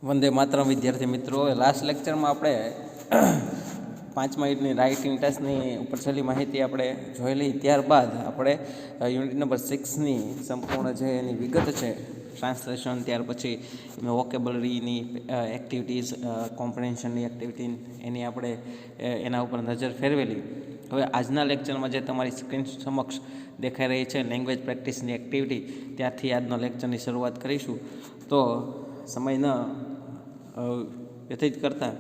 વંદે માતરમ વિદ્યાર્થી મિત્રો, લાસ્ટ લેક્ચરમાં આપણે 5 મિનિટની રાઇટિંગ ટેસ્ટની ઉપર છેલ્લી માહિતી આપણે જોયેલી. ત્યારબાદ આપણે યુનિટ નંબર 6ની સંપૂર્ણ જે એની વિગત છે, ટ્રાન્સલેશન, ત્યાર પછી વોકેબલરીની એક્ટિવિટીઝ, કોમ્પ્રિહેન્શનની એક્ટિવિટી, એની આપણે એના ઉપર નજર ફેરવેલી. હવે આજના લેક્ચરમાં જે તમારી સ્ક્રીન સમક્ષ દેખાઈ રહી છે લેંગ્વેજ પ્રેક્ટિસની એક્ટિવિટી, ત્યારથી આજનો લેક્ચરની શરૂઆત કરીશું. તો સમય ન વ્યતીત કરતાં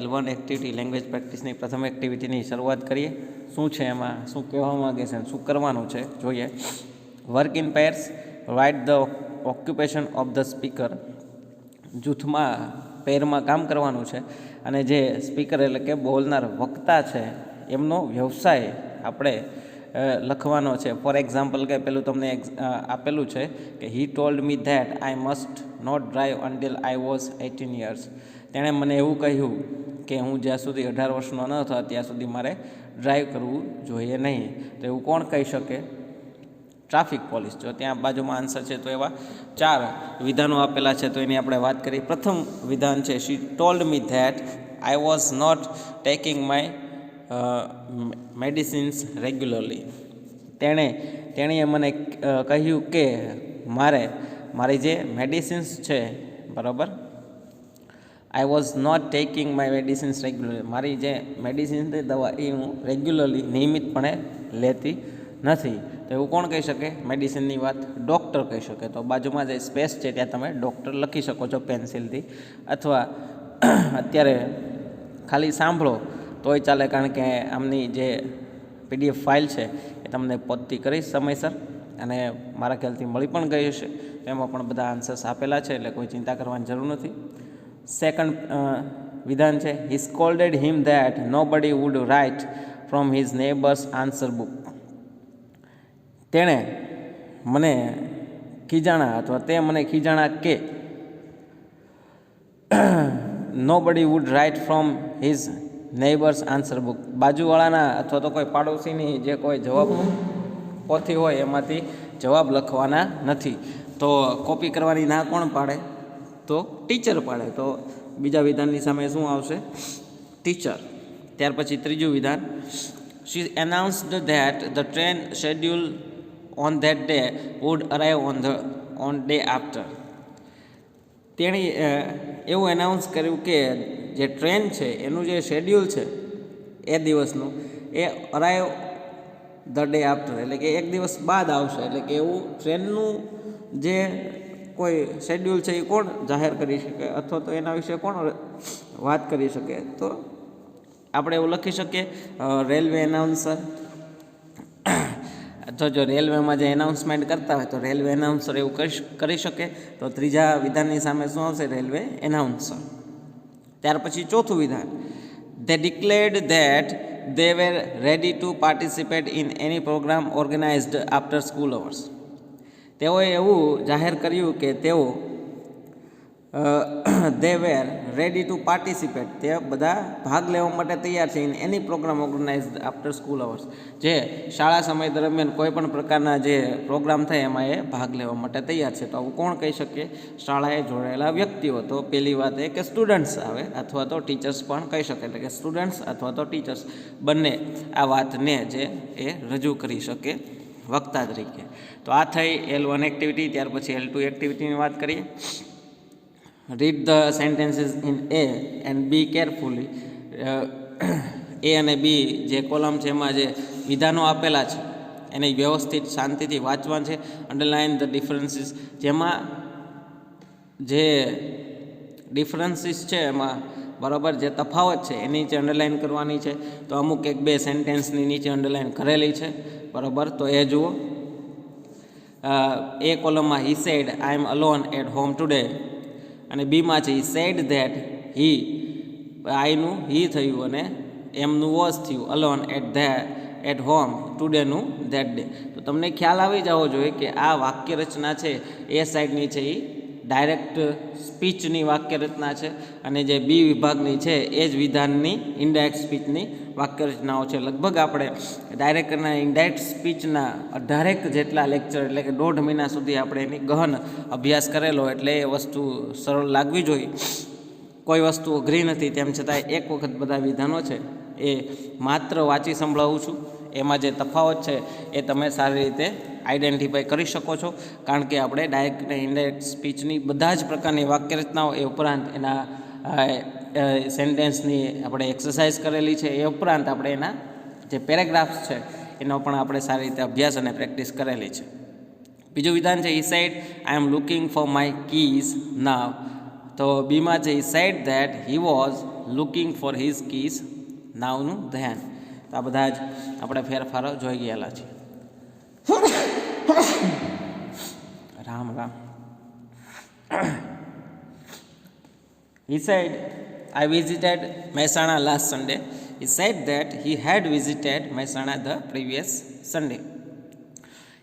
L1 એક્ટિવિટી, લેંગ્વેજ પ્રેક્ટિસની પ્રથમ એક્ટિવિટીની શરૂઆત કરીએ. શું છે એમાં, શું કહેવા માગે છે, શું કરવાનું છે જોઈએ. Work in pairs, write the occupation of the speaker. જૂથમાં પેરમાં કામ કરવાનું છે અને જે સ્પીકર એટલે કે બોલનાર વક્તા છે એમનો વ્યવસાય આપણે લખવાનો છે. ફોર એક્ઝામ્પલ કે પેલું તમને આપેલું છે કે he told me that I must not drive until I was 18 years. તેણે મને એવું કહ્યું કે હું જ્યાં સુધી 18 વર્ષનો ન થયો ત્યાં સુધી મારે ડ્રાઈવ કરવું જોઈએ નહીં. તો એવું કોણ કહી શકે? Traffic police. જો ત્યાં બાજુમાં આન્સર છે તો એવા 4 વિધાનો આપેલા છે, તો એની આપણે વાત કરીએ. પ્રથમ વિધાન છે she told me that I was not taking my medicines regularly. તેણીએ મને કહ્યું કે મારી જે મેડિસિન્સ છે, બરાબર, I was not taking my medicines regularly, મારી જે મેડિસિન્સ દવા એ હું રેગ્યુલરલી, નિયમિતપણે લેતી નથી. તો એવું કોણ કહી શકે? મેડિસિનની વાત ડૉક્ટર કહી શકે. તો બાજુમાં જે સ્પેસ છે ત્યાં તમે ડૉક્ટર લખી શકો છો પેન્સિલથી, અથવા અત્યારે ખાલી સાંભળો તોય ચાલે, કારણ કે આમની જે PDF ફાઇલ છે એ તમને પહોંચતી કરીશ સમયસર, અને મારા ખ્યાલથી મળી પણ ગઈ હશે. એમાં પણ બધા આન્સર્સ આપેલા છે, એટલે કોઈ ચિંતા કરવાની જરૂર નથી. સેકન્ડ વિધાન છે હી સ્કોલ્ડેડ હિમ that nobody would write from his neighbours answer book. તેણે મને ખીજાણા, અથવા તે મને ખીજાણા કે nobody would write from his neighbours answer book. બાજુવાળાના અથવા તો કોઈ પાડોશીની જે કોઈ જવાબ પોથી હોય એમાંથી જવાબ લખવાના નથી. તો કોપી કરવાની ના કોણ પાડે? તો ટીચર પાડે. તો બીજા વિધાનની સામે શું આવશે? ટીચર. ત્યાર પછી ત્રીજું વિધાન she announced that the train schedule on that day would arrive on day after. તેણે એવું એનાઉન્સ કર્યું કે જે ટ્રેન છે એનું જે શેડ્યુલ છે એ દિવસનું, એ અરાઇવ ધ ડે આફ્ટર, એટલે કે એક દિવસ બાદ આવશે. એટલે કે એવું ટ્રેનનું જે કોઈ શેડ્યુલ છે એ કોણ જાહેર કરી શકે, અથવા તો એના વિશે કોણ વાત કરી શકે? તો આપણે એવું લખી શકીએ રેલવે એનાઉન્સર. તો જો રેલવેમાં જે એનાઉન્સમેન્ટ કરતા હોય તો રેલવે એનાઉન્સર એવું કરી શકે. તો ત્રીજા વિધાનની સામે શું આવશે? Railway announcer. ત્યાર પછી ચોથું વિધાન they declared that they were ready to participate in any program organized after school hours. તેઓએ એવું જાહેર કર્યું કે તેઓ they were ready to participate, તે બધા ભાગ લેવા માટે તૈયાર છે in any programme organised after school hours, જે શાળા સમય દરમિયાન કોઈ પણ પ્રકારના જે પ્રોગ્રામ થાય એમાં એ ભાગ લેવા માટે તૈયાર છે. તો આવું કોણ કહી શકે? શાળાએ જોડાયેલા વ્યક્તિઓ. તો પહેલી વાત એ કે સ્ટુડન્ટ્સ આવે, અથવા તો ટીચર્સ પણ કહી શકે. એટલે કે સ્ટુડન્ટ્સ અથવા તો ટીચર્સ બંને આ વાતને જે એ રજૂ કરી શકે વક્તા તરીકે. તો આ થઈ L1 એક્ટિવિટી. ત્યાર પછી L2 એક્ટિવિટીની વાત કરીએ. Read the sentences in A and B carefully. A અને B જે કોલમ છે એમાં જે વિધાનો આપેલા છે એને વ્યવસ્થિત શાંતિથી વાંચવાનું છે. અંડરલાઇન ધ ડિફરન્સીસ, જેમાં જે ડિફરન્સીસ છે એમાં, બરાબર, જે તફાવત છે એની નીચે અંડરલાઇન કરવાની છે. તો અમુક 1-2 સેન્ટેન્સની નીચે અંડરલાઇન કરેલી છે, બરાબર, તો એ જુઓ. એ કોલમમાં he said I am alone at home today, અને બીમાં છે હી સેડ ધેટ હી, આઈનું હી થયું અને એમનું વોઝ થયું, અલોન એટ હોમ ટુડેનું ધેટ ડે. તો તમને ખ્યાલ આવી જવો જોઈએ કે આ વાક્ય રચના છે એ સાઈડની છે એ ડાયરેક્ટ સ્પીચની વાક્ય રચના છે, અને જે બી વિભાગની છે એ જ વિધાનની ઇનડાયરેક્ટ સ્પીચની વાક્ય રચનાઓ છે. લગભગ આપણે ડાયરેક્ટ અને ઇનડાયરેક્ટ સ્પીચના 18 જેટલા લેક્ચર એટલે કે 1.5 મહિના સુધી આપણે એની ગહન અભ્યાસ કરેલો, એટલે એ વસ્તુ સરળ લાગવી જોઈએ. કોઈ વસ્તુ અઘરી નથી, તેમ છતાં એક વખત બધા વિધાનો છે એ માત્ર વાંચી સંભળાવું છું. એમાં જે તફાવત છે એ તમે સારી રીતે આઈડેન્ટિફાઈ કરી શકો છો, કારણ કે આપણે ડાયરેક્ટ અને ઇનડાયરેક્ટ સ્પીચની બધા જ પ્રકારની વાક્ય રચનાઓ, એ ઉપરાંત એના સેન્ટેન્સની આપણે એક્સરસાઇઝ કરેલી છે, એ ઉપરાંત આપણે એના જે પેરેગ્રાફ્સ છે એનો પણ આપણે સારી રીતે અભ્યાસ અને પ્રેક્ટિસ કરેલી છે. બીજું વિધાન છે he said I am looking for my keys now. તો બીમાં છે he said that he was looking for his keys નાવનું ધ્યાન. તો આ બધા જ આપણે ફેરફારો જોઈ ગયેલા છે. Ram Ram. He said, I visited Mehsana last Sunday. He said that he had visited Mehsana the previous Sunday.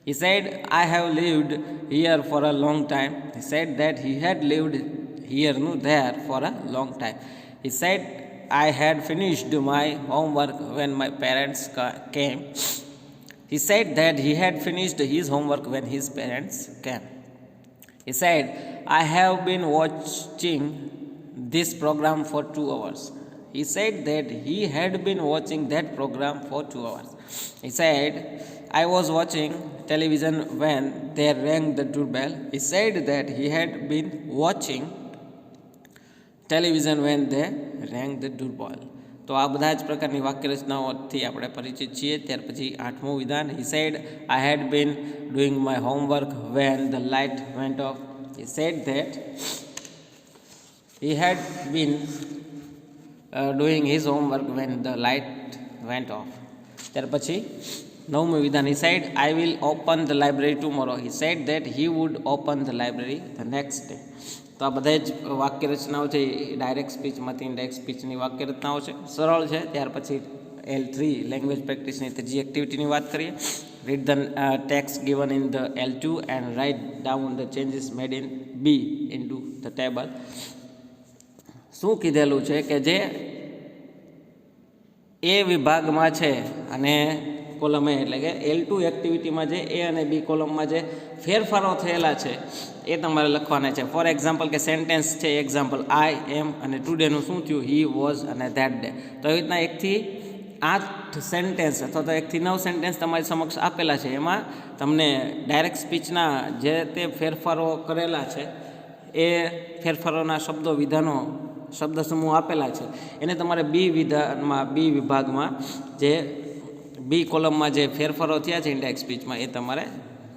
He said, I have lived here for a long time. He said that he had lived here, no, there for a long time. He said, I had finished my homework when my parents came. He said that he had finished his homework when his parents came. He said, I have been watching this program for 2 hours. He said that he had been watching that program for 2 hours. He said, I was watching television when they rang the doorbell. He said that he had been watching television when they rang the doorbell. તો આ બધા જ પ્રકારની વાક્ય રચનાઓથી આપણે પરિચિત છીએ. ત્યાર પછી 8મું વિધાન, he said, I had been doing my homework when the light went off. He said that he had been doing his homework when the light went off. ત્યાર પછી 9મું વિધાન, he said, I will open the library tomorrow. He said that he would open the library the next day. તો આ બધા જ વાક્ય રચનાઓ છે ડાયરેક્ટ સ્પીચમાંથી ઇનડાયરેક્ટ સ્પીચની વાક્ય રચનાઓ છે, સરળ છે. ત્યાર પછી L3 લેંગ્વેજ પ્રેક્ટિસની ત્રીજી એક્ટિવિટીની વાત કરીએ. Read the text given in the L2 and write down the changes made in B into the table. શું કીધેલું છે કે જે એ વિભાગમાં છે અને કોલમ એ એટલે કે L2 એક્ટિવિટીમાં જે એ અને બી કોલમમાં જે ફેરફારો થયેલા છે એ તમારે લખવાના છે. ફોર એક્ઝામ્પલ કે સેન્ટેન્સ છે, એક્ઝામ્પલ આઈ એમ અને ટુડેનું શું થયું, હી વોઝ અને ધેટ ડે. તો એવી રીતના 1 થી 8 સેન્ટેન્સ અથવા તો 1 થી 9 સેન્ટેન્સ તમારી સમક્ષ આપેલા છે. એમાં તમને ડાયરેક્ટ સ્પીચના જે તે ફેરફારો કરેલા છે એ ફેરફારોના શબ્દો, વિધાનો, શબ્દ સમૂહ આપેલા છે, એને તમારે બી વિભાગમાં જે બી કોલમમાં જે ફેરફારો થયા છે ઇનડાયરેક્ટ સ્પીચમાં એ તમારે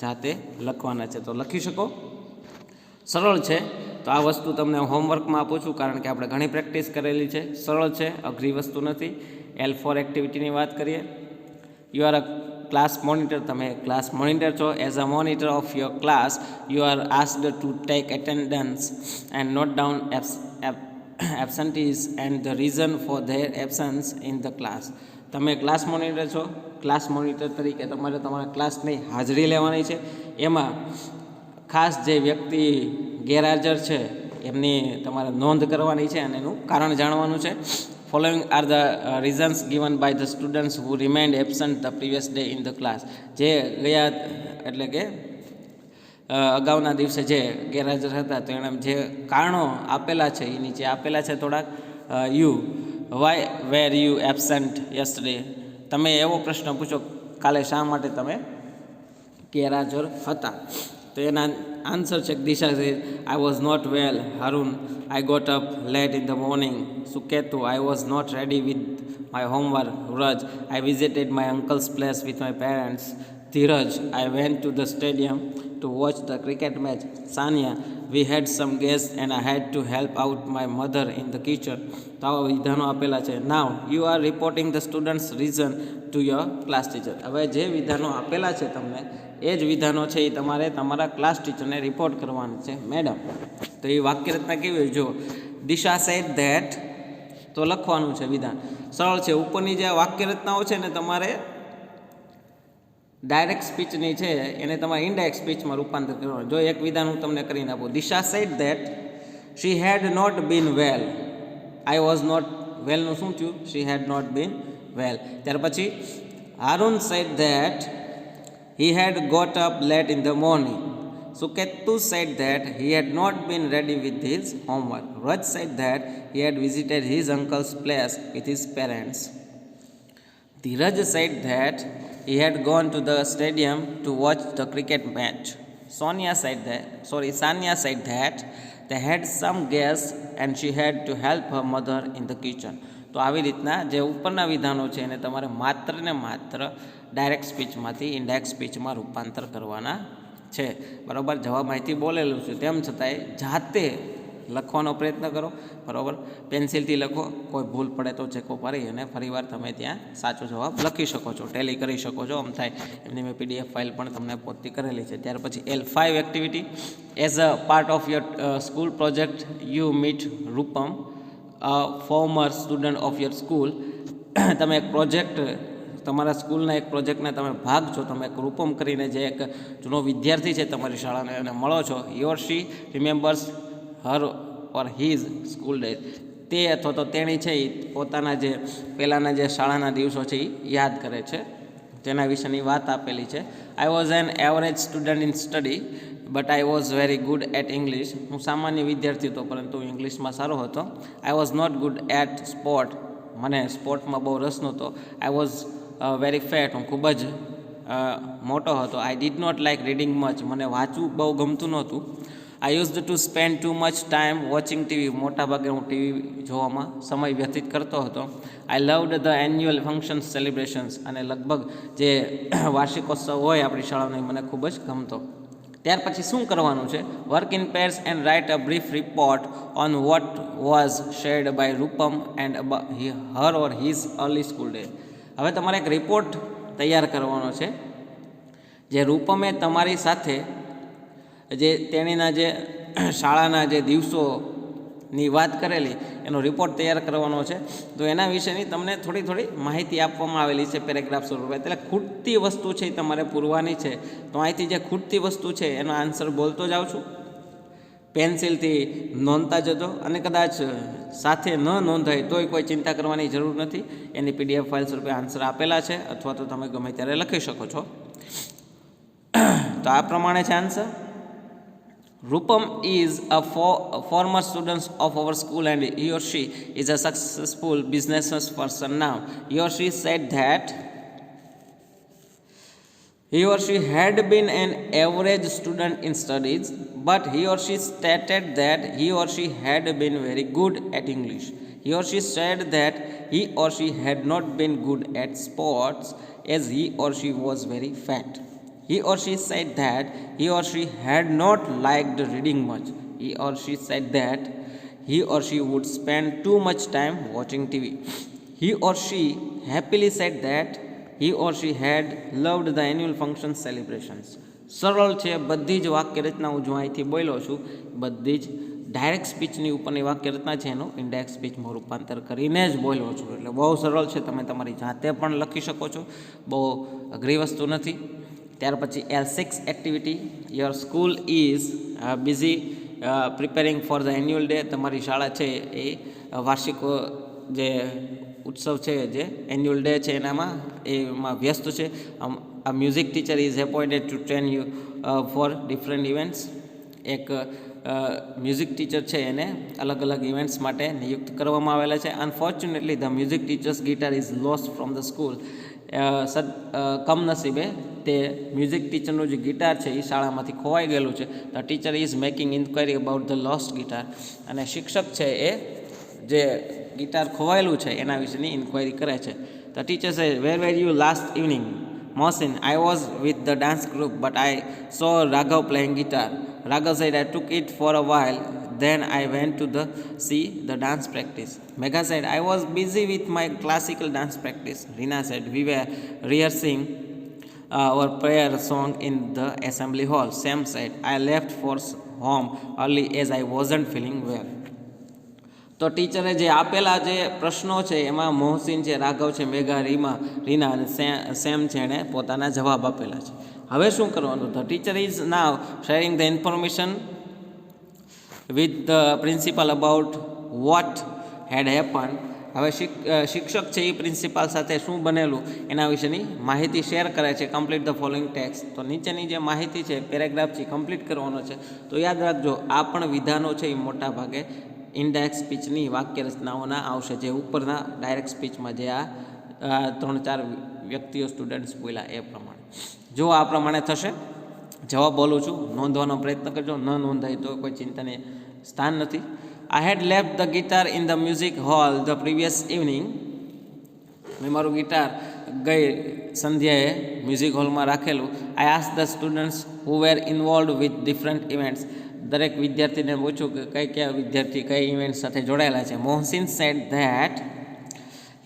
જાતે લખવાના છે. તો લખી શકો, સરળ છે. તો આ વસ્તુ તમને હોમવર્કમાં આપું છું, કારણ કે આપણે ઘણી પ્રેક્ટિસ કરેલી છે. સરળ છે, અઘરી વસ્તુ નથી. L4 એક્ટિવિટીની વાત કરીએ. You are a class monitor. તમે ક્લાસ મોનિટર છો. As a monitor of your class you are asked to take attendance and note down absentees and the reason for their absence in the class. તમે class monitor છો. Class monitor તરીકે તમારે તમારા ક્લાસની હાજરી લેવાની છે. એમાં ખાસ જે વ્યક્તિ ગેરહાજર છે એમની તમારે નોંધ કરવાની છે અને એનું કારણ જાણવાનું છે. Following are the reasons given by the students who remained absent the previous day in the class. જે ગયા એટલે કે અગાઉના દિવસે જે ગેરહાજર હતા તો એણે જે કારણો આપેલા છે એ નીચે આપેલા છે થોડાક. You why were you absent yesterday. તમે એવો પ્રશ્ન પૂછો, કાલે શા માટે તમે ગેરહાજર હતા? તો એના આન્સર છે દિશા છે, I was not well. Haroon, I got up late in the morning. Suketu, I was not ready with my homework. Raj, I visited my uncle's place with my parents. Dheeraj, I went to the stadium to watch the cricket match. Sania, we had some guests and I had to help out my mother in the kitchen. તો આવા વિધાનો આપેલા છે. Now you are reporting the students reason to your class teacher. હવે જે વિધાનો આપેલા છે તમને એ જ વિધાનો છે એ તમારે તમારા ક્લાસ ટીચરને રિપોર્ટ કરવાનું છે, મેડમ. તો એ વાક્ય રચના કેવી હોય જો, દિશા સેડ ધેટ, તો લખવાનું છે વિધાન. સરળ છે. ઉપરની જે વાક્ય રચનાઓ છે ને તમારે ડાયરેક્ટ સ્પીચની છે એને તમારે ઇનડાયરેક્ટ સ્પીચમાં રૂપાંતર કરવાનું. જો એક વિધાન હું તમને કરીને આપું. Disha said that she had not been well. I was not વેલનું શું થયું? She had not been well. ત્યાર પછી Haroon said that he had got up late in the morning. Suketu said that he had not been ready with his homework. Raj said that he had visited his uncle's place with his parents. Dheeraj said that he had gone to the stadium to watch the cricket match. Sanya said that they had some guests and she had to help her mother in the kitchen. તો આવી રીતના જે ઉપરના વિધાનો છે એને તમારે માત્ર ને માત્ર ડાયરેક્ટ સ્પીચમાંથી ઇનડાયરેક્ટ સ્પીચમાં રૂપાંતર કરવાના છે. બરાબર. જવાબ માહિતી બોલેલું છે તેમ છતાંય જાતે લખવાનો પ્રયત્ન કરો. બરાબર. પેન્સિલથી લખો. કોઈ ભૂલ પડે તો ચેકો પાડી અને ફરીવાર તમે ત્યાં સાચો જવાબ લખી શકો છો, ટેલી કરી શકો છો. આમ થાય એમની મેં PDF ફાઇલ પણ તમને પોતથી કરેલી છે. ત્યાર પછી L5 activity. As a part of your school project you meet Roopam, former student of your school. તમે એક પ્રોજેક્ટ, તમારા સ્કૂલના એક પ્રોજેક્ટના તમે ભાગ છો. તમે એક રૂપમ કરીને જે એક જૂનો વિદ્યાર્થી છે તમારી શાળાને એને મળો છો. Your she remembers her or his school days. તે અથવા તો તેણી છે એ પોતાના જે પહેલાંના જે શાળાના દિવસો છે એ યાદ કરે છે, તેના વિશેની વાત આપેલી છે. I was an average student in study but I was very good at English. હું સામાન્ય વિદ્યાર્થી હતો પરંતુ ઇંગ્લિશમાં સારો હતો. I was not good at sport. મને સ્પોર્ટમાં બહુ રસ નહોતો. I was very fat. હું ખૂબ જ મોટો હતો. I did not like reading much. મને વાંચવું બહુ ગમતું નહોતું. I used to spend too much time watching TV. મોટાભાગે હું ટીવી જોવામાં સમય વ્યતીત કરતો હતો. I loved the annual functions celebrations. અને લગભગ જે વાર્ષિકોત્સવ હોય આપણી શાળાનો મને ખૂબ જ ગમતો. ત્યાર પછી શું કરવાનું છે? Work in pairs and write a brief report on what was shared by Rupam and her or his early school day. હવે તમારે એક રિપોર્ટ તૈયાર કરવાનો છે જે રૂપમે તમારી સાથે જે તેણીના જે શાળાના જે દિવસોની વાત કરેલી એનો રિપોર્ટ તૈયાર કરવાનો છે. તો એના વિશેની તમને થોડી માહિતી આપવામાં આવેલી છે પેરેગ્રાફ સ્વરૂપે. એટલે ખૂટતી વસ્તુ છે એ તમારે પૂરવાની છે. તો અહીંથી જે ખૂટતી વસ્તુ છે એનો આન્સર બોલતો જાઉં છું, પેન્સિલથી નોંધતા જજો. અને કદાચ સાથે ન નોંધાય તોય કોઈ ચિંતા કરવાની જરૂર નથી. એની PDF ફાઇલ સ્વરૂપે આન્સર આપેલા છે, અથવા તો તમે ગમે ત્યારે લખી શકો છો. તો આ પ્રમાણે છે answer. Rupam is a former student of our school and he or she is a successful business person now. He or she said that he or she had been an average student in studies, but he or she stated that he or she had been very good at English. He or she said that he or she had not been good at sports as he or she was very fat. He or she said that he or she had not liked reading much. He or she said that he or she would spend too much time watching TV. He or she happily said that he or she had loved the annual function celebrations. સરળ છે બધી જ વાક્ય રચના. હું જો અહીંથી બોલ્યો છું બધી જ ડાયરેક્ટ સ્પીચની ઉપરની વાક્ય રચના છે એનું ઇનડાયરેક્ટ સ્પીચમાં રૂપાંતર કરીને જ બોલ્યો છું. એટલે બહુ સરળ છે. તમે તમારી જાતે પણ લખી શકો છો. બહુ અઘરી વસ્તુ નથી. ત્યાર પછી L6 activity. Your school is busy preparing for the annual day. તમારી શાળા છે એ વાર્ષિક જે ઉત્સવ છે જે એન્યુઅલ ડે છે એમાં વ્યસ્ત છે. આ music teacher is appointed to train you for different events. એક મ્યુઝિક ટીચર છે એને અલગ અલગ ઇવેન્ટ્સ માટે નિયુક્ત કરવામાં આવેલા છે. Unfortunately the music teachers guitar is lost from the school. કમનસીબે તે મ્યુઝિક ટીચરનું જે ગિટાર છે એ શાળામાંથી ખોવાઈ ગયેલું છે. The teacher is making enquiry about the lost guitar. અને શિક્ષક છે એ જે ગિટાર ખોવાયેલું છે એના વિશેની ઇન્ક્વાયરી કરે છે. The teacher say where were you last evening? Mohsin, I was with the dance group but I saw Raghav playing guitar. Raghav said I took it for a while, then I went to see the dance practice. Megha said I was busy with my classical dance practice. Rina said we were rehearsing our prayer song in the assembly hall. Sam said I left for home early as I wasn't feeling well. તો ટીચરે જે આપેલા જે પ્રશ્નો છે એમાં મોહસિન છે, રાઘવ છે, મેઘા, રીના અને સેમ છે એણે પોતાના જવાબ આપેલા છે. હવે શું કરવાનું? The teacher is now sharing the information with the principal about vote head happen. હવે શિક્ષક છે એ પ્રિન્સિપાલ સાથે શું બનેલું એના વિશેની માહિતી શેર કરે છે. Complete the following text. તો નીચેની જે માહિતી છે પેરેગ્રાફ છે કમ્પ્લીટ કરવાનો છે. તો યાદ રાખજો આ પણ વિધાનો છે એ મોટા ભાગે ઇનડાયરેક્ટ સ્પીચની વાક્ય રચનાઓના આવશે, જે ઉપરના ડાયરેક્ટ સ્પીચમાં જે આ 3-4 વ્યક્તિઓ સ્ટુડન્ટ્સ બોલ્યા એ પ્રમાણે. જો આ પ્રમાણે થશે. જવાબ બોલું છું, નોંધવાનો પ્રયત્ન કરજો. ન નોંધાય તો કોઈ ચિંતાને સ્થાન નથી. I had left the guitar in the music hall the previous evening. મેં મારું ગિટાર ગઈ સંધ્યાએ મ્યુઝિક હોલમાં રાખેલું. I asked the students who were involved with different events. દરેક વિદ્યાર્થીને પૂછ્યું કે કયા વિદ્યાર્થી કઈ ઇવેન્ટ સાથે જોડાયેલા છે. Mohsin said that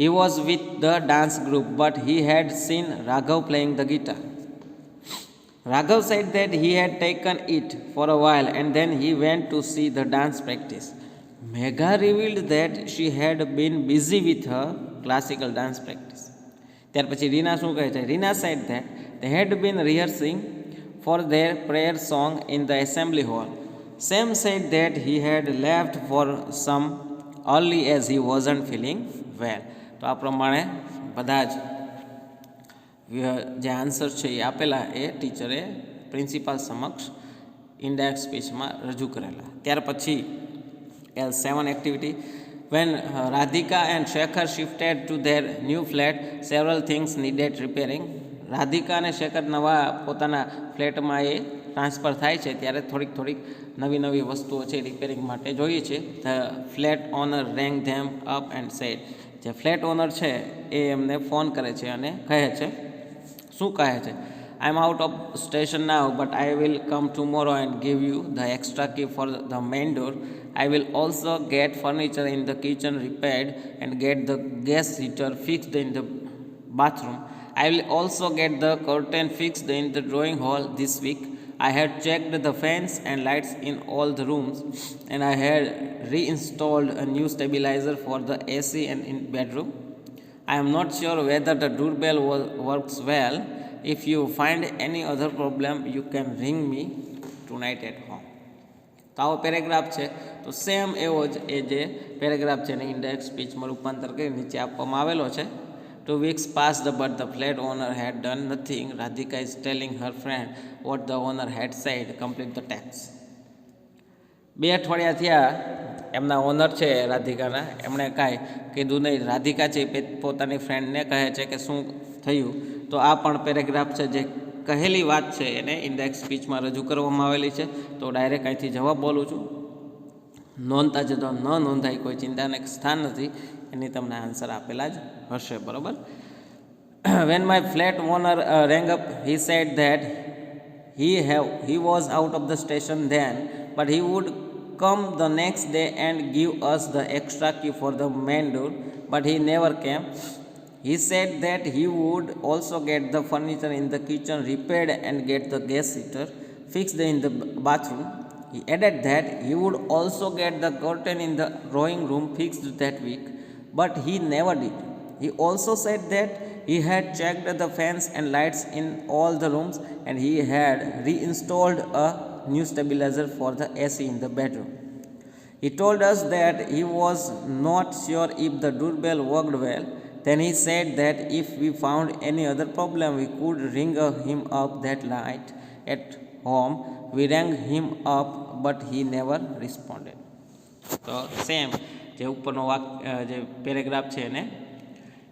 he was with the dance group but he had seen Raghav playing the guitar. Raghav said that he had taken it for a while and then he went to see the dance practice. Megha revealed that she had been busy with her classical dance practice. ત્યાર પછી રીના શું કહે છે? Reena said that they had been rehearsing for their prayer song in the assembly hall. Sam said that he had left for some early as he wasn't feeling well. તો આ પ્રમાણે બધા જ જે આન્સર છે એ આપેલા એ ટીચરે પ્રિન્સિપાલ સમક્ષ ઇનડાયરેક્ટ સ્પીચમાં રજૂ કરેલા. ત્યાર પછી L7 activity. When Radhika and Shekhar shifted to their new flat, several things needed repairing. Radhika અને શેખર નવા પોતાના ફ્લેટમાં એ ટ્રાન્સફર થાય છે ત્યારે થોડીક નવી વસ્તુઓ છે રિપેરિંગ માટે જોઈએ છે. The flat owner rang them up and said. જે ફ્લેટ ઓનર છે એ એમને ફોન કરે છે અને કહે છે, શું કહે છે? I am out of station now, but I will come tomorrow and give you the extra key for the main door. I will also get furniture in the kitchen repaired and get the gas heater fixed in the bathroom. I will also get the curtain fixed in the drawing hall this week. I had checked the fans and lights in all the rooms and I had reinstalled a new stabilizer for the AC and in bedroom. I am not sure whether the doorbell works well. If you find any other problem, you can ring me tonight at home. તો આવો paragraph છે. તો same એવો જ એ જે paragraph છે એને indirect સ્પીચમાં રૂપાંતર કરી નીચે આપવામાં આવેલો છે. 2 weeks passed but the flat owner had done nothing. Radhika is telling her friend what the owner had said. Complete the text. 2 અઠવાડિયા થયા એમના ઓનર છે રાધિકાના, એમણે કાંઈ કીધું નહીં. રાધિકા છે પોતાની ફ્રેન્ડને કહે છે કે શું થયું. તો આ પણ પેરેગ્રાફ છે જે કહેલી વાત છે એને ઇનડાયરેક્ટ સ્પીચમાં રજૂ કરવામાં આવેલી છે. તો ડાયરેક્ટ અહીંથી જવાબ બોલું છું. નોંધતા જતો ન નોંધાય કોઈ ચિંતાને સ્થાન નથી, એની તમને આન્સર આપેલા જ હશે. બરાબર. When my flat owner rang up, he said that he was out of the station then, but he would come the next day and give us the extra key for the main door, but he never came. He said that he would also get the furniture in the kitchen repaired and get the gas heater fixed in the bathroom. He added that he would also get the curtain in the drawing room fixed that week, but he never did. He also said that he had checked the fans and lights in all the rooms and he had reinstalled a new stabilizer for the AC in the bedroom. He told us that he was not sure if the doorbell worked well. Then he said that if we found any other problem, we could ring him up that night at home. We rang him up, but he never responded. તો same જે ઉપરનો જે paragraph છે એને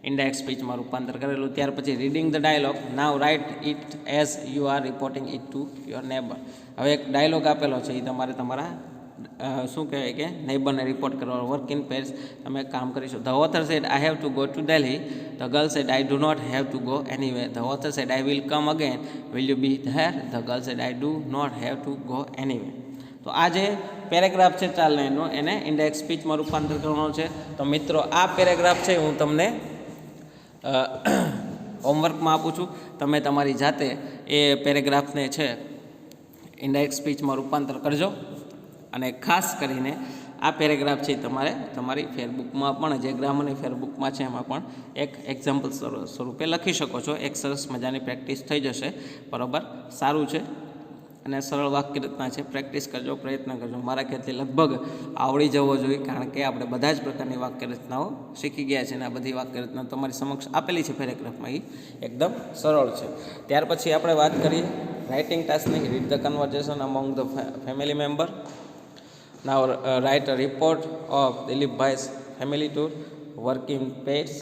indirect સ્પીચમાં રૂપાંતર કરેલું. ત્યાર પછી reading the dialogue. Now write it as you are reporting it to your neighbour. હવે એક ડાયલોગ આપેલો છે એ તમારે તમારા શું કહેવાય કે નેબરને રિપોર્ટ કરવાનો. વર્ક ઇન પેર્સ તમે કામ કરીશું. The author said I have to go to Delhi. The girl said I do not have to go anywhere. The author said I will come again. Will you be there? The girl said I do not have to go anywhere. તો આ જે paragraph છે 4 લાઈનનો એને indirect સ્પીચમાં રૂપાંતર કરવાનો છે. તો મિત્રો આ પેરેગ્રાફ છે હું તમને હોમવર્કમાં આપું છું. તમે તમારી જાતે એ પેરેગ્રાફને છે ઇનડાયરેક્ટ સ્પીચમાં રૂપાંતર કરજો. અને ખાસ કરીને આ પેરેગ્રાફ છે તમારે તમારી ફેરબુકમાં પણ, જે ગ્રામરની ફેરબુકમાં છે એમાં પણ એક એક્ઝામ્પલ સ્વરૂપે લખી શકો છો. એક સરસ મજાની પ્રેક્ટિસ થઈ જશે. બરાબર, સારું છે અને સરળ વાક્ય રચના છે. પ્રેક્ટિસ કરજો, પ્રયત્ન કરજો. મારા ખ્યાલથી લગભગ આવડી જવો જોઈએ, કારણ કે આપણે બધા જ પ્રકારની વાક્ય રચનાઓ શીખી ગયા છે અને આ બધી વાક્ય રચના તમારી સમક્ષ આપેલી છે પેરેગ્રાફમાં, એ એકદમ સરળ છે. ત્યાર પછી આપણે વાત કરીએ રાઇટિંગ ટાસ્કની. Read the conversation among the family member. Now write a report of Dilipbhai's family tour, working pets.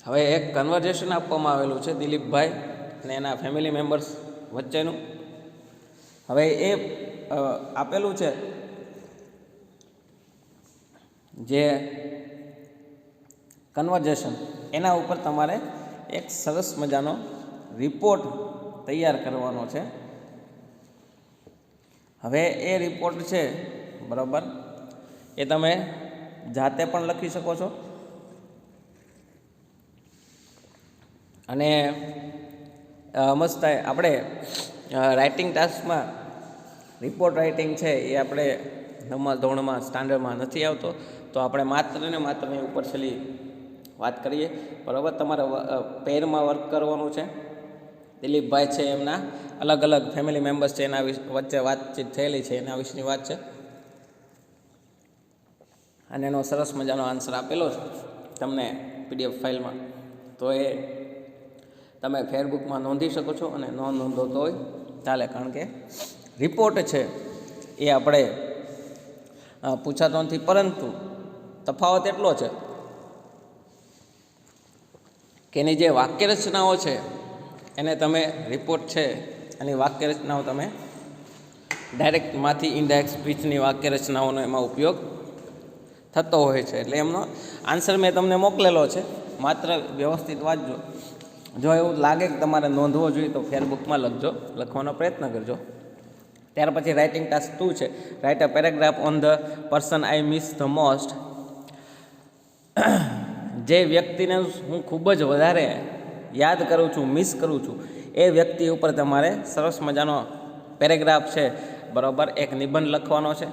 હવે એક કન્વર્ઝેશન આપવામાં આવેલું છે દિલીપભાઈ અને એના ફેમિલી મેમ્બર્સ વચ્ચેનું. હવે એ આપેલું છે જે કન્વર્ઝેશન, એના ઉપર તમારે એક સરસ મજાનો રિપોર્ટ તૈયાર કરવાનો છે. હવે એ રિપોર્ટ છે, બરાબર, એ તમે જાતે પણ લખી શકો છો અને મસ્ત આપણે રાઇટિંગ ટાસ્કમાં રિપોર્ટ રાઇટિંગ છે એ આપણે નવમા ધોરણમાં સ્ટાન્ડર્ડમાં નથી આવતો, તો આપણે માત્ર ને માત્ર ઉપર છેલ્લી વાત કરીએ. બરાબર, તમારે પેરમાં વર્ક કરવાનું છે. દિલીપભાઈ છે એમના અલગ અલગ ફેમિલી મેમ્બર્સ છે એના વચ્ચે વાતચીત થયેલી છે, એના વિશેની વાત છે અને એનો સરસ મજાનો આન્સર આપેલો છે તમને PDF ફાઇલમાં. તો એ તમે ફેરબુકમાં નોંધી શકો છો અને નોંધો તોય ચાલે, કારણ કે રિપોર્ટ છે એ આપણે પૂછાતો નથી, પરંતુ તફાવત એટલો છે કે એની જે વાક્ય રચનાઓ છે એને તમે રિપોર્ટ છે એની વાક્ય રચનાઓ તમે ડાયરેક્ટમાંથી ઇનડાયરેક્ટ સ્પીચની વાક્ય રચનાઓનો એમાં ઉપયોગ થતો હોય છે. એટલે એમનો આન્સર મેં તમને મોકલેલો છે, માત્ર વ્યવસ્થિત વાંચજો. જો એવું લાગે કે તમારે નોંધવો જોઈએ તો ફેરબુકમાં લખવાનો પ્રયત્ન કરજો. ત્યાર પછી રાઇટિંગ ટાસ્ક 2 છે. Write a paragraph on the person I miss the most. જે વ્યક્તિને હું ખૂબ જ વધારે યાદ કરું છું, મિસ કરું છું, એ વ્યક્તિ ઉપર તમારે સરસ મજાનો પેરેગ્રાફ છે, બરાબર, એક નિબંધ લખવાનો છે.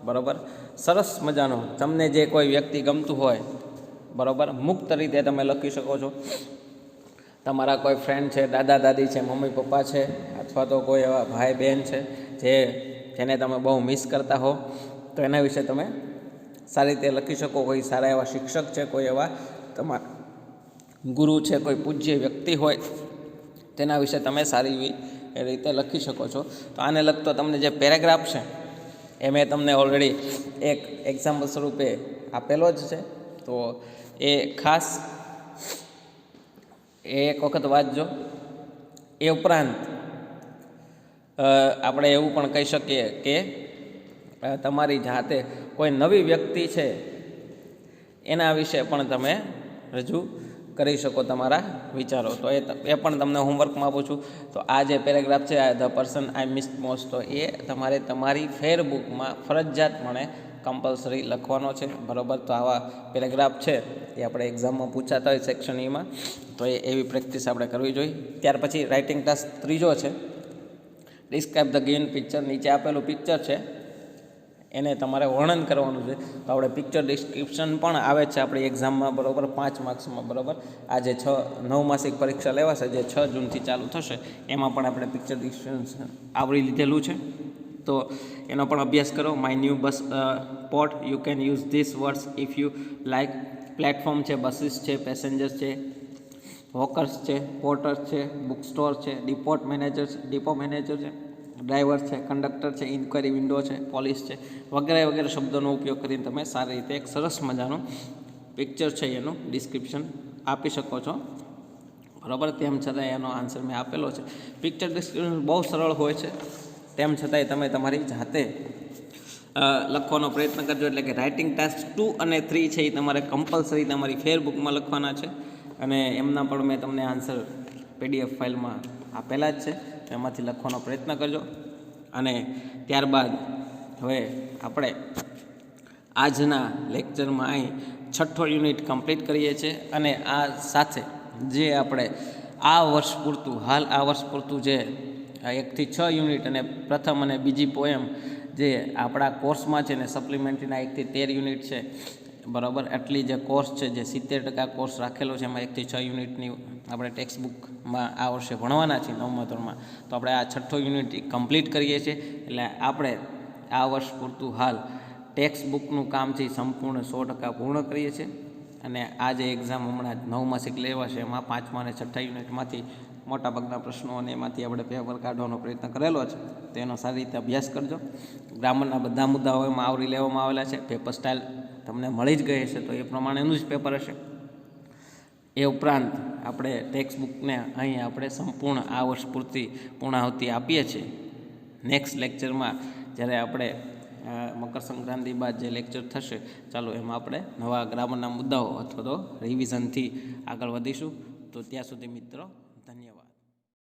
બરાબર, સરસ મજાનો તમને જે કોઈ વ્યક્તિ ગમતું હોય, બરાબર, મુક્ત રીતે તમે લખી શકો છો. તમારા કોઈ ફ્રેન્ડ છે, દાદા દાદી છે, મમ્મી પપ્પા છે, અથવા તો કોઈ એવા ભાઈ બહેન છે જેને તમે બહુ મિસ કરતા હો, તો એના વિશે તમે સારી રીતે લખી શકો. કોઈ સારા એવા શિક્ષક છે, કોઈ એવા તમારા ગુરુ છે, કોઈ પૂજ્ય વ્યક્તિ હોય, તેના વિશે તમે સારી એવી રીતે લખી શકો છો. તો આને લગતો તમને જે પેરેગ્રાફ છે એ મેં તમને ઓલરેડી એક એક્ઝામ્પલ સ્વરૂપે આપેલો જ છે, તો એ ખાસ એક વખત વાંચજો. એ ઉપરાંત આપણે એવું પણ કહી શકીએ કે તમારી જાતે કોઈ નવી વ્યક્તિ છે એના વિશે પણ તમે રજૂ કરી શકો તમારા વિચારો. તો એ પણ તમને હોમવર્કમાં આપું છું. તો આ જે પેરેગ્રાફ છે, the person I miss most, તો એ તમારે તમારી ફેરબુકમાં ફરજિયાતપણે કમ્પલસરી લખવાનો છે. બરાબર, તો આવા પેરેગ્રાફ છે એ આપણે એક્ઝામમાં પૂછાતા હોય સેક્શન Eમાં, તો એવી પ્રેક્ટિસ આપણે કરવી જોઈએ. ત્યાર પછી રાઇટિંગ ટાસ્ક 3 છે. Describe the given picture. નીચે આપેલું પિક્ચર છે એને તમારે વર્ણન કરવાનું છે. તો આપણે પિક્ચર ડિસ્ક્રિપ્શન પણ આવે છે આપણી એક્ઝામમાં, બરાબર, 5 માર્ક્સમાં. બરાબર, આ જે 9 માસિક પરીક્ષા લેવાશે, જે 6 જૂનથી ચાલુ થશે, એમાં પણ આપણે પિક્ચર ડિસ્ક્રિપ્શન આવરી લીધેલું છે. તો એનો પણ અભ્યાસ કરો. My new bus port, you can use this words if you like. Platform છે, બસીસ છે, પેસેન્જર્સ છે, હોકર્સ છે, પોર્ટર્સ છે, બુક સ્ટોર છે, ડિપો મેનેજર છે, ડ્રાઈવર છે, કંડક્ટર છે, ઇન્ક્વાયરી વિન્ડો છે, પોલીસ છે, વગેરે વગેરે શબ્દોનો ઉપયોગ કરીને તમે સારી રીતે એક સરસ મજાનું પિક્ચર છે એનું ડિસ્ક્રિપ્શન આપી શકો છો. બરાબર, તેમ છતાં એનો આન્સર મેં આપેલો છે. પિક્ચર ડિસ્ક્રિપ્શન બહુ સરળ હોય છે, તેમ છતાંય તમે તમારી જાતે લખવાનો પ્રયત્ન કરજો. એટલે કે રાઇટિંગ ટાસ્ક 2 અને 3 છે એ તમારે કમ્પલસરી તમારી ફેરબુકમાં લખવાના છે, અને એમના પણ મેં તમને આન્સર PDF ફાઇલમાં આપેલા જ છે, એમાંથી લખવાનો પ્રયત્ન કરજો. અને ત્યારબાદ હવે આપણે આજના લેક્ચરમાં અહીં 6ઠ્ઠો યુનિટ કમ્પ્લીટ કરીએ છીએ. અને આ સાથે જે આપણે આ વર્ષ પૂરતું જે 1 થી 6 યુનિટ અને પ્રથમ અને બીજી પોએમ જે આપણા કોર્સમાં છે ને સપ્લિમેન્ટરીના 1 થી 13 યુનિટ છે, બરાબર. એટલી જે કોર્સ છે, જે 70% કોર્સ રાખેલો છે, એમાં 1 થી 6 યુનિટની આપણે ટેક્સ્ટ બુકમાં આ વર્ષે ભણવાના છીએ 9મા ધોરણમાં. તો આપણે આ 6થો યુનિટ કમ્પ્લીટ કરીએ છીએ. એટલે આપણે આ વર્ષ પૂરતું હાલ ટેક્સ્ટ બુકનું કામ છે સંપૂર્ણ 100% પૂર્ણ કરીએ છીએ. અને આ જે એક્ઝામ હમણાં 9 માસિક લેવા છે, એમાં 5મા અને 6થા યુનિટમાંથી મોટાભાગના પ્રશ્નો અને એમાંથી આપણે પેપર કાઢવાનો પ્રયત્ન કરેલો છે. તેનો સારી રીતે અભ્યાસ કરજો. ગ્રામરના બધા મુદ્દાઓ એમાં આવરી લેવામાં આવેલા છે. પેપર સ્ટાઇલ તમને મળી જ ગઈ હશે, તો એ પ્રમાણેનું જ પેપર હશે. એ ઉપરાંત આપણે ટેક્સ્ટ બુકને અહીં આપણે સંપૂર્ણ આ વર્ષ પૂરતી પૂર્ણાહુતિ આપીએ છીએ. નેક્સ્ટ લેક્ચરમાં જ્યારે આપણે મકર સંક્રાંતિ બાદ જે લેક્ચર થશે, ચાલો એમાં આપણે નવા ગ્રામરના મુદ્દાઓ અથવા તો રિવિઝનથી આગળ વધીશું. તો ત્યાં સુધી મિત્રો, ધન્યવાદ.